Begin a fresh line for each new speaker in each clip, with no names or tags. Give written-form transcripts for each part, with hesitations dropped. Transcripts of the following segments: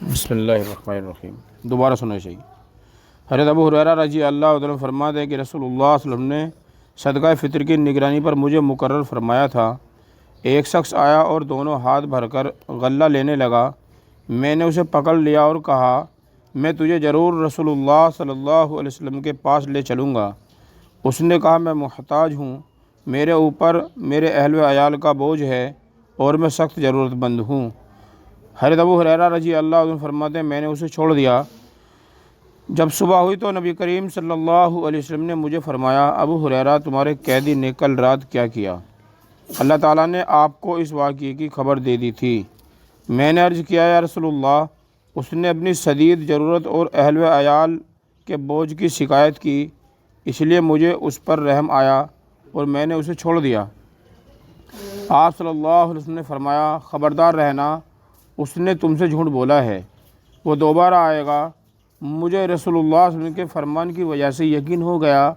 बिस्मिल्लाहिर्रहमानिर्रहीम। दोबारा सुनना चाहिए। हज़रत अबू हुरैरा रज़ी अल्लाह तआला फरमाते हैं कि रसूलुल्लाह सल्लल्लाहु अलैहि वसल्लम ने सदका फ़ितर की निगरानी पर मुझे मुकर्रर फरमाया था। एक शख्स आया और दोनों हाथ भरकर गल्ला लेने लगा। मैंने उसे पकड़ लिया और कहा, मैं तुझे ज़रूर रसूलुल्लाह सल्लल्लाहु अलैहि वसल्लम के पास ले चलूँगा। उसने कहा, मैं मुहताज हूँ, मेरे ऊपर मेरे अहल व अयाल का बोझ है और मैं सख्त ज़रूरतमंद हूँ। हज़रत अबू हुरैरा रज़ी अल्लाह अन्हु फरमाते हैं, मैंने उसे छोड़ दिया। जब सुबह हुई तो नबी करीम सल्लल्लाहु अलैहि वसल्लम ने मुझे फरमाया, अबू हुरैरा, तुम्हारे कैदी ने कल रात क्या किया? अल्लाह ताला ने आपको इस वाक़ये की खबर दे दी थी। मैंने अर्ज़ किया, या रसूलल्लाह, उसने अपनी शदीद ज़रूरत और अहल व अयाल के बोझ की शिकायत की, इसलिए मुझे उस पर रहम आया और मैंने उसे छोड़ दिया। आप सल्लल्लाहु अलैहि वसल्लम ने फरमाया, ख़बरदार रहना, उसने तुमसे झूठ बोला है, वो दोबारा आएगा। मुझे रसूलुल्लाह सल्लल्लाहु अलैहि वसल्लम के फरमान की वजह से यकीन हो गया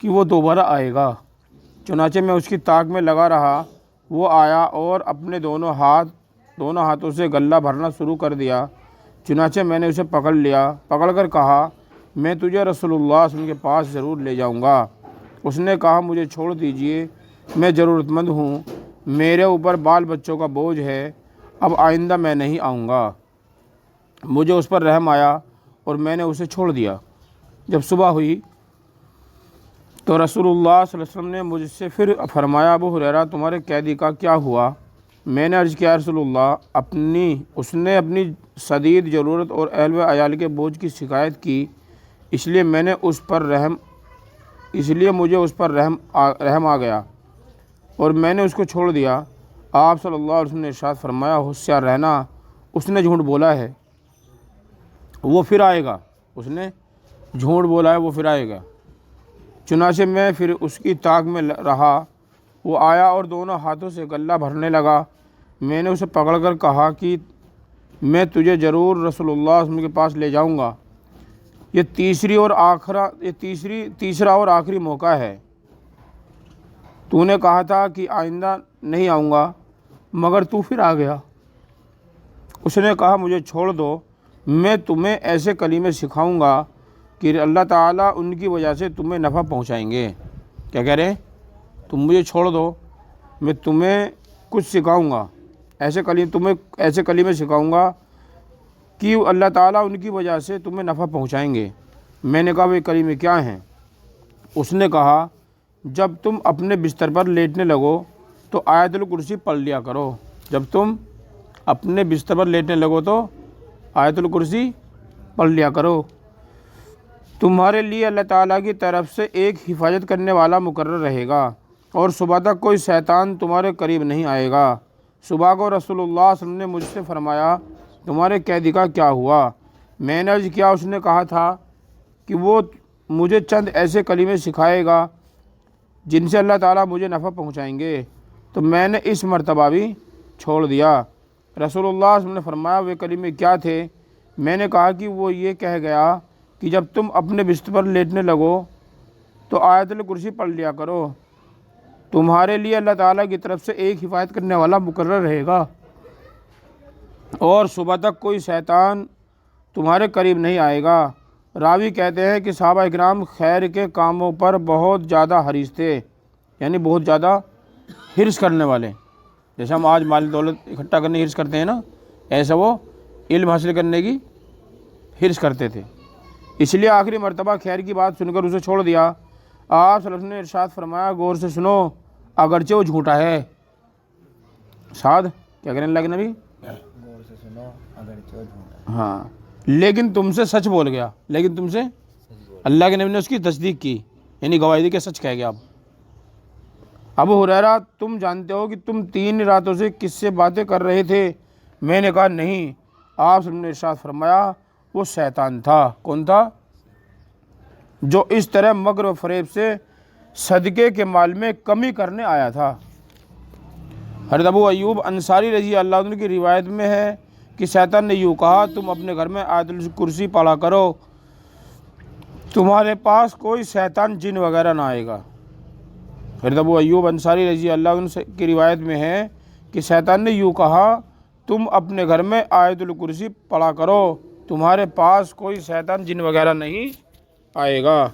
कि वो दोबारा आएगा। चुनाचे मैं उसकी ताक में लगा रहा। वो आया और अपने दोनों हाथों से गल्ला भरना शुरू कर दिया। चुनाचे मैंने उसे पकड़ लिया, पकड़कर कहा, मैं तुझे रसूलुल्लाह सल्लल्लाहु अलैहि वसल्लम के पास ज़रूर ले जाऊंगा। उसने कहा, मुझे छोड़ दीजिए, मैं ज़रूरतमंद हूँ, मेरे ऊपर बाल बच्चों का बोझ है, अब आइंदा मैं नहीं आऊँगा। मुझे उस पर रहम आया और मैंने उसे छोड़ दिया। जब सुबह हुई तो रसूलुल्लाह सल्लल्लाहु अलैहि वसल्लम ने मुझसे फिर फरमाया, अबू हुरैरा, तुम्हारे कैदी का क्या हुआ? मैंने अर्ज़ किया, रसूलुल्लाह, उसने अपनी शदीद ज़रूरत और अहल व अयाल के बोझ की शिकायत की, इसलिए मुझे उस पर रहम आ गया और मैंने उसको छोड़ दिया। आप सल्लल्लाहु अलैहि वसल्लम ने इरशाद फरमाया, होशियार रहना, उसने झूठ बोला है, वो फिर आएगा। उसने झूठ बोला है, वो फिर आएगा। चुनाचे मैं फिर उसकी ताक में रहा। वो आया और दोनों हाथों से गल्ला भरने लगा। मैंने उसे पकड़कर कहा कि मैं तुझे ज़रूर रसूलुल्लाह सल्लल्लाहु अलैहि वसल्लम के पास ले जाऊंगा। ये तीसरा और आखिरी मौका है। तूने कहा था कि आइंदा नहीं आऊँगा, मगर तू फिर आ गया। उसने कहा, मुझे छोड़ दो, मैं तुम्हें ऐसे कलीमे सिखाऊंगा कि अल्लाह ताला उनकी वजह से तुम्हें नफ़ा पहुंचाएंगे। क्या कह रहे हैं? तुम मुझे छोड़ दो, मैं तुम्हें कुछ सिखाऊंगा, तुम्हें ऐसे कलीमे सिखाऊंगा कि अल्लाह ताला उनकी वजह से तुम्हें नफ़ा पहुंचाएंगे। मैंने कहा, वे कलीमे क्या हैं? उसने कहा, जब तुम अपने बिस्तर पर लेटने लगो तो आयतुल कुर्सी पढ़ लिया करो। जब तुम अपने बिस्तर पर लेटने लगो तो आयतुल कुर्सी पढ़ लिया करो। तुम्हारे लिए अल्लाह ताला की तरफ से एक हिफाजत करने वाला मुकर्रर रहेगा और सुबह तक कोई शैतान तुम्हारे करीब नहीं आएगा। सुबह को रसूलुल्लाह सल्लल्लाहु अलैहि वसल्लम ने मुझसे फरमाया, तुम्हारे कैदी का क्या हुआ? मैंने अर्ज़ किया, उसने कहा था कि वो मुझे चंद ऐसे कलीमे सिखाएगा जिनसे अल्लाह ताला मुझे नफ़ा पहुँचाएंगे। तो मैंने इस मरतबा भी छोड़ दिया। रसूलुल्लाह सल्लल्लाहु अलैहि वसल्लम ने फरमाया, वे कलीमे क्या थे? मैंने कहा कि वो ये कह गया कि जब तुम अपने बिस्तर पर लेटने लगो तो आयतुल कुर्सी पढ़ लिया करो। तुम्हारे लिए अल्लाह ताला की तरफ से एक हिफाजत करने वाला मुकर्रर रहेगा और सुबह तक कोई शैतान तुम्हारे करीब नहीं आएगा। रावी कहते हैं कि सहाबा इकराम खैर के कामों पर बहुत ज़्यादा हरीस थे, यानी बहुत ज़्यादा हिर्स करने वाले। जैसे हम आज माल दौलत इकट्ठा करने हिर्स करते हैं ना, ऐसा वो इल्म हासिल करने की हिर्स करते थे। इसलिए आखिरी मरतबा खैर की बात सुनकर उसे छोड़ दिया। आप सल्लल्लाहु अलैहि वसल्लम ने इरशाद फरमाया, गौर से सुनो, अगरचे वो झूठा है। साद क्या कहने लगे नबी?
गौर से सुनो, अगरचे वो झूठा है।
हाँ, लेकिन तुमसे सच बोल गया। लेकिन तुमसे अल्लाह के नबी ने उसकी तस्दीक की, यानी गवाही दी कि सच कह गया। अब अबू हुरैरा, तुम जानते हो कि तुम 3 रातों से किससे बातें कर रहे थे? मैंने कहा, नहीं। आप ने इरशाद फरमाया, वो शैतान था। कौन था? जो इस तरह मगर व फरेब से सदक़े के माल में कमी करने आया था। हज़रत अबू अय्यूब अंसारी रज़ी अल्लाह अन्हु की रिवायत में है कि शैतान ने यूँ कहा, तुम अपने घर में आयतुल कुर्सी पढ़ा करो, तुम्हारे पास कोई शैतान जिन वगैरह ना आएगा। हज़रत अबू अय्यूब अंसारी रज़ी अल्लाह अन्हु की रिवायत में है कि शैतान ने यूँ कहा, تم اپنے گھر میں آیت الکرسی پڑھا کرو، تمہارے پاس کوئی شیطان جن وغیرہ نہیں آئے گا۔